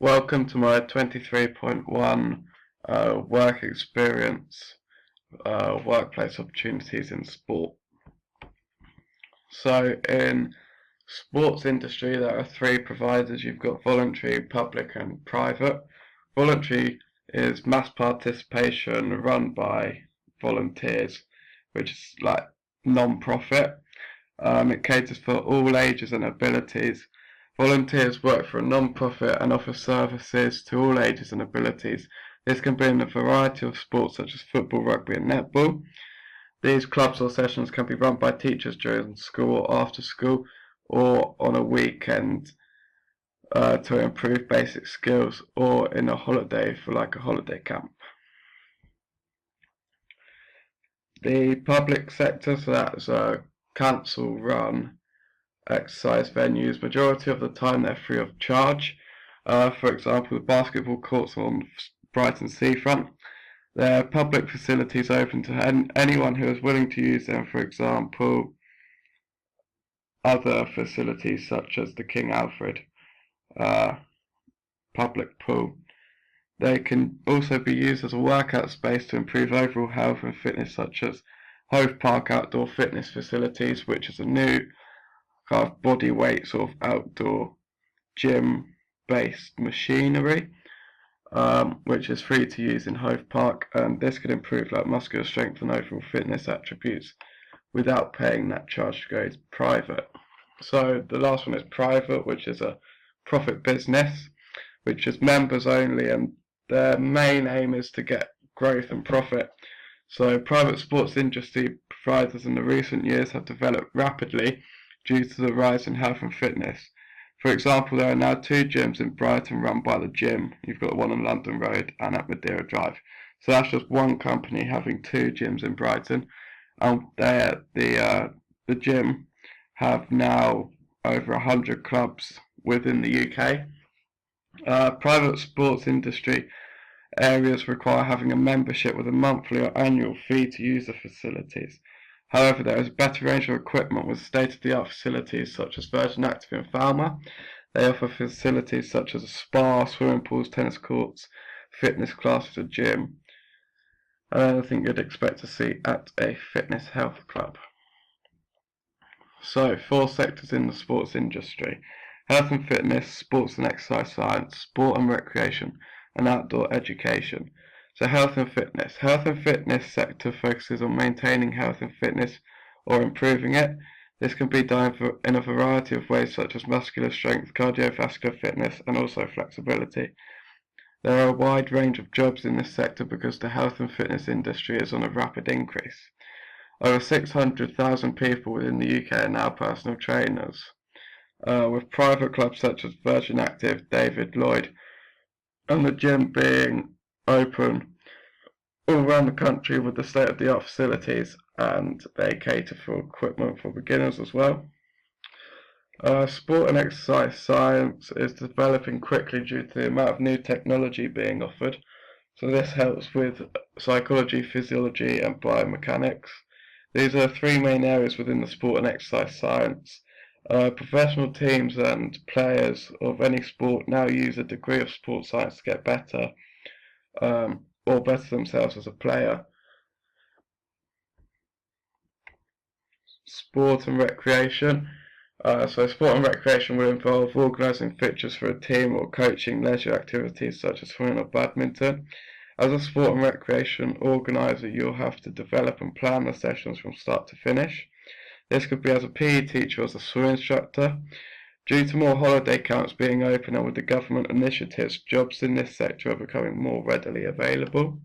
Welcome to my 23.1 work experience, workplace opportunities in sport. So in sports industry there are three providers. You've got voluntary, public and private. Voluntary is mass participation run by volunteers, which is like non-profit. It caters for all ages and abilities. Volunteers work for a non-profit and offer services to all ages and abilities. This can be in a variety of sports such as football, rugby and netball. These clubs or sessions can be run by teachers during school or after school or on a weekend to improve basic skills, or in a holiday for like a holiday camp. The public sector, so that's council run exercise venues. Majority of the time they're free of charge. For example, the basketball courts on Brighton seafront. They're public facilities open to anyone who is willing to use them. For example, other facilities such as the King Alfred public pool. They can also be used as a workout space to improve overall health and fitness, such as Hove Park outdoor fitness facilities, which is a new kind of body weight sort of outdoor gym based machinery, which is free to use in Hove Park, and this could improve like muscular strength and overall fitness attributes without paying that charge to go private. So the last one is private, which is a profit business, which is members only, and their main aim is to get growth and profit. So private sports industry providers in the recent years have developed rapidly due to the rise in health and fitness. For example, there are now 2 gyms in Brighton run by the Gym. You've got one on London Road and at Madeira Drive. So that's just one company having 2 gyms in Brighton. And the Gym have now over 100 clubs within the UK. Private sports industry areas require having a membership with a monthly or annual fee to use the facilities. However, there is a better range of equipment with state-of-the-art facilities such as Virgin Active in Falmer. They offer facilities such as a spa, swimming pools, tennis courts, fitness classes, a gym, and anything you'd expect to see at a fitness health club. So, 4 sectors in the sports industry: health and fitness, sports and exercise science, sport and recreation, and outdoor education. So health and fitness. Health and fitness sector focuses on maintaining health and fitness or improving it. This can be done in a variety of ways such as muscular strength, cardiovascular fitness and also flexibility. There are a wide range of jobs in this sector because the health and fitness industry is on a rapid increase. Over 600,000 people within the UK are now personal trainers, with private clubs such as Virgin Active, David Lloyd and the Gym being open all around the country with the state-of-the-art facilities, and they cater for equipment for beginners as well. Sport and exercise science is developing quickly due to the amount of new technology being offered. So this helps with psychology, physiology and biomechanics. These are 3 main areas within the sport and exercise science. Professional teams and players of any sport now use a degree of sports science to get better or better themselves as a player. Sport and recreation. So sport and recreation will involve organising fixtures for a team or coaching leisure activities such as swimming or badminton. As a sport and recreation organiser, you'll have to develop and plan the sessions from start to finish. This could be as a PE teacher or as a swim instructor. Due to more holiday camps being open and with the government initiatives, jobs in this sector are becoming more readily available.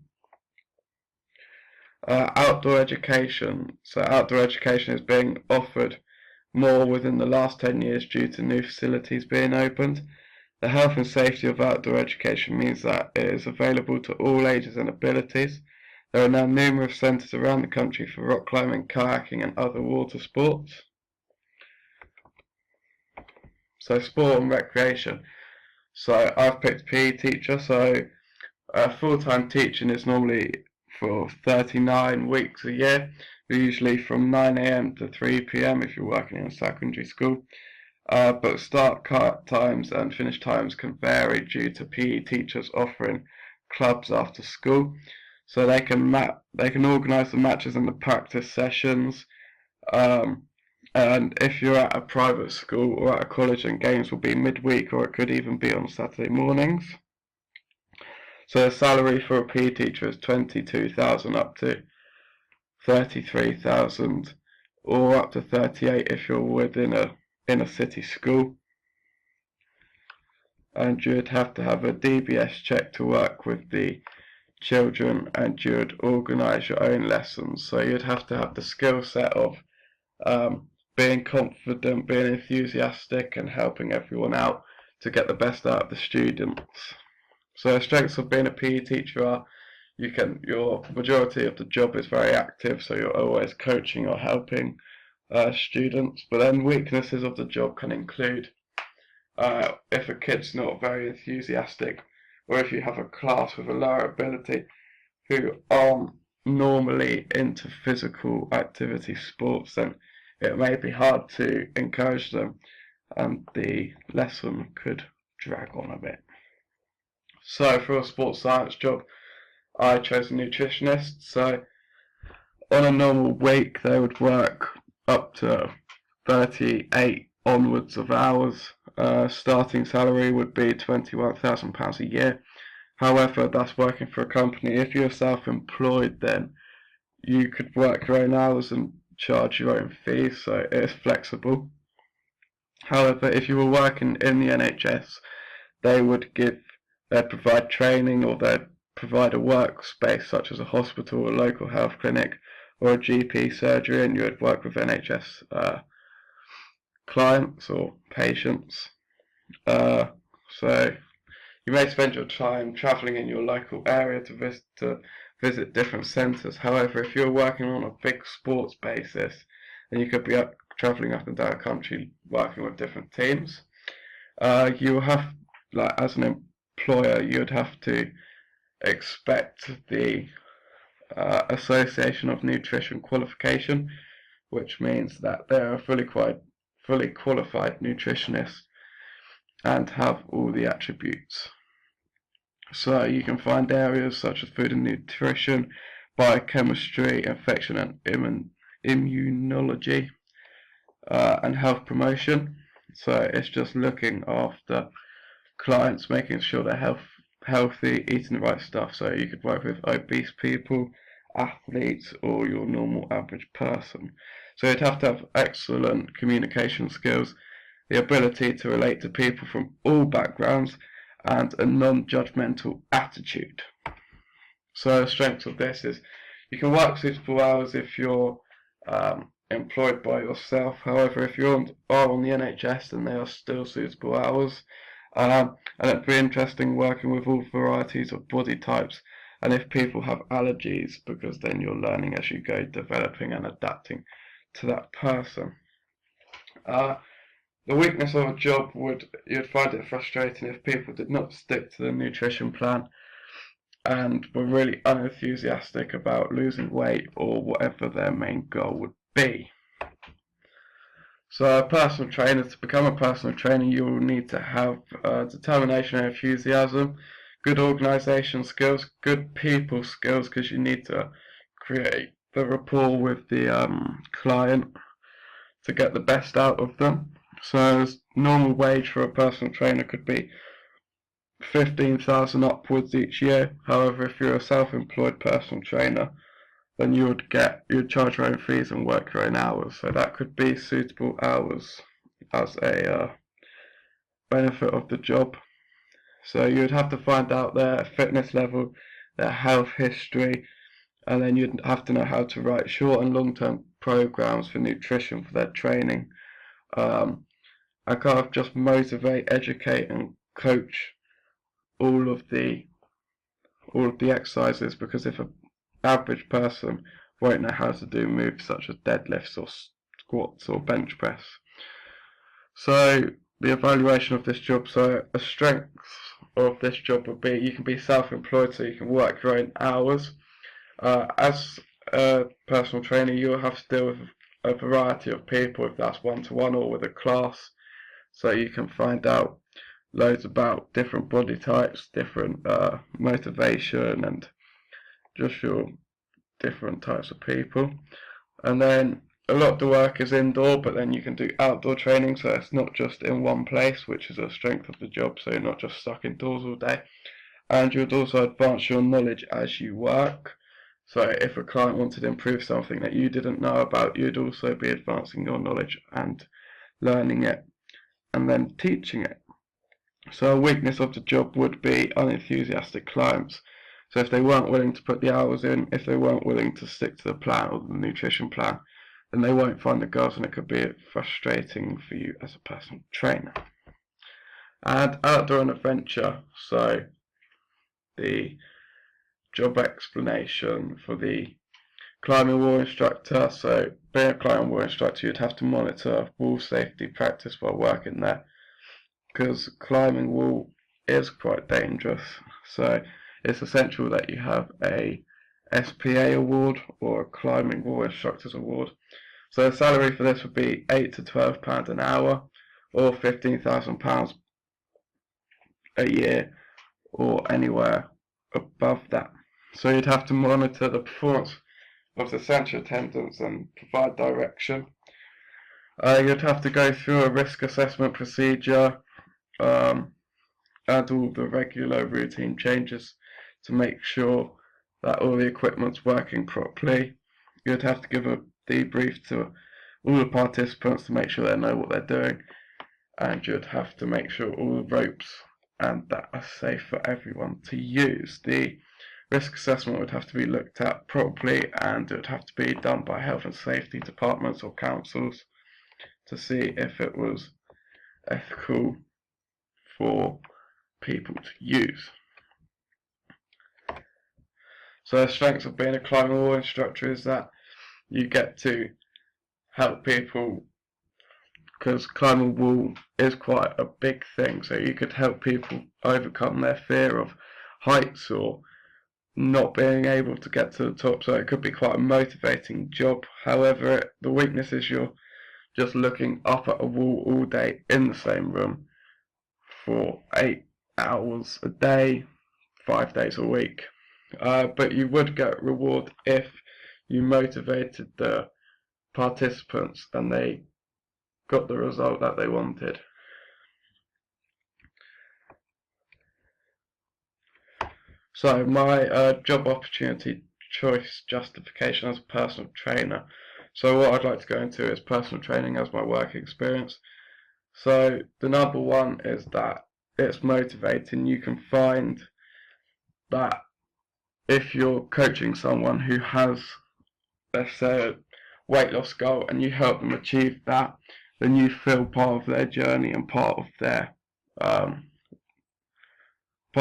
Outdoor education. So outdoor education is being offered more within the last 10 years due to new facilities being opened. The health and safety of outdoor education means that it is available to all ages and abilities. There are now numerous centres around the country for rock climbing, kayaking and other water sports. So sport and recreation. So I've picked PE teacher, so full-time teaching is normally for 39 weeks a year, usually from 9 AM to 3 PM if you're working in a secondary school. but start times and finish times can vary due to PE teachers offering clubs after school. So they can organise the matches and the practice sessions. And if you're at a private school or at a college, then games will be midweek, or it could even be on Saturday mornings. So the salary for a PE teacher is 22,000 up to 33,000, or up to 38 if you're within a city school. And you'd have to have a DBS check to work with the children, and you'd organise your own lessons. So you'd have to have the skill set of being confident, being enthusiastic, and helping everyone out to get the best out of the students. So the strengths of being a PE teacher are your majority of the job is very active, so you're always coaching or helping students. But then weaknesses of the job can include if a kid's not very enthusiastic, or if you have a class with a lower ability who aren't normally into physical activity sports, then it may be hard to encourage them, and the lesson could drag on a bit. So for a sports science job, I chose a nutritionist. So on a normal week, they would work up to 38 onwards of hours. Starting salary would be £21,000 a year. However, that's working for a company. If you're self-employed, then you could work your own hours and charge your own fees, so it's flexible. However, if you were working in the NHS, they'd provide training, or they'd provide a workspace such as a hospital, a local health clinic, or a GP surgery, and you would work with NHS clients or patients. So you may spend your time travelling in your local area to visit different centres. However, if you're working on a big sports basis, then you could be travelling up and down the country working with different teams. You will have, as an employer, you would have to expect the Association of Nutrition qualification, which means that they're a fully qualified nutritionist and have all the attributes. So you can find areas such as food and nutrition, biochemistry, infection and immunology, and health promotion. So it's just looking after clients, making sure they're healthy, eating the right stuff. So you could work with obese people, athletes, or your normal average person. So you'd have to have excellent communication skills, the ability to relate to people from all backgrounds, and a non-judgmental attitude. So the strength of this is you can work suitable hours if you're employed by yourself. However, if you are on the NHS, then they are still suitable hours. And it'd be interesting working with all varieties of body types, and if people have allergies, because then you're learning as you go, developing and adapting to that person. The weakness of a job you'd find it frustrating if people did not stick to the nutrition plan and were really unenthusiastic about losing weight or whatever their main goal would be. So to become a personal trainer, you will need to have determination and enthusiasm, good organisation skills, good people skills, because you need to create the rapport with the client to get the best out of them. So normal wage for a personal trainer could be 15,000 upwards each year. However, if you're a self-employed personal trainer, then you'd charge your own fees and work your own hours. So that could be suitable hours as a benefit of the job. So you'd have to find out their fitness level, their health history, and then you'd have to know how to write short and long-term programs for nutrition for their training. I kind of just motivate, educate, and coach all of the exercises, because if an average person won't know how to do moves such as deadlifts or squats or bench press. So the evaluation of this job, so a strength of this job would be you can be self-employed, so you can work your own hours. As a personal trainer, you'll have to deal with a variety of people, if that's one-to-one or with a class. so you can find out loads about different body types, different motivation, and just your different types of people. And then a lot of the work is indoor, but then you can do outdoor training, so it's not just in one place, which is a strength of the job, so you're not just stuck indoors all day. And you would also advance your knowledge as you work. So if a client wanted to improve something that you didn't know about, you'd also be advancing your knowledge and learning it and then teaching it. So a weakness of the job would be unenthusiastic clients. So if they weren't willing to put the hours in, if they weren't willing to stick to the plan or the nutrition plan, then they won't find the girls, and it could be frustrating for you as a personal trainer. And outdoor and adventure, so the job explanation for the climbing wall instructor. So being a climbing wall instructor, you'd have to monitor wall safety practice while working there, because climbing wall is quite dangerous. So it's essential that you have a SPA award or a climbing wall instructors award. So the salary for this would be £8 to £12 an hour, or £15,000 a year, or anywhere above that. So you'd have to monitor the performance of the centre attendants and provide direction. You'd have to go through a risk assessment procedure, and all the regular routine changes to make sure that all the equipment's working properly. You'd have to give a debrief to all the participants to make sure they know what they're doing, and you'd have to make sure all the ropes and that are safe for everyone to use. The risk assessment would have to be looked at properly, and it would have to be done by health and safety departments or councils to see if it was ethical for people to use. So the strengths of being a climbing wall instructor is that you get to help people, because climbing wall is quite a big thing, so you could help people overcome their fear of heights or not being able to get to the top, so it could be quite a motivating job. However, the weakness is you're just looking up at a wall all day in the same room for 8 hours a day, 5 days a week. But you would get reward if you motivated the participants and they got the result that they wanted. So my job opportunity choice justification as a personal trainer. So what I'd like to go into is personal training as my work experience. So the number one is that it's motivating. You can find that if you're coaching someone who has, let's say, a weight loss goal, and you help them achieve that, then you feel part of their journey and part of their part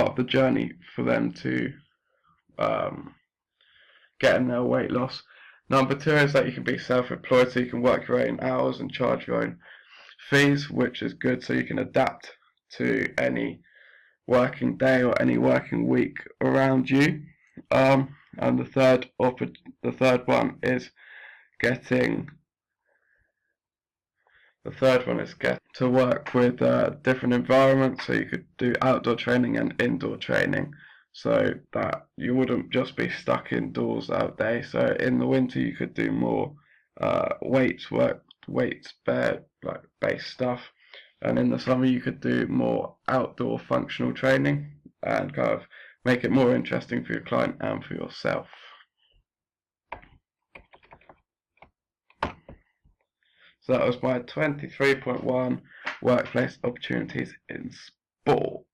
of the journey for them to get in their weight loss. Number two is that you can be self-employed, so you can work your own hours and charge your own fees, which is good, so you can adapt to any working day or any working week around you. And the third one is getting to work with different environments, so you could do outdoor training and indoor training, so that you wouldn't just be stuck indoors all day. So in the winter you could do more weights based stuff, and in the summer you could do more outdoor functional training and kind of make it more interesting for your client and for yourself. So that was my 23.1 workplace opportunities in sport.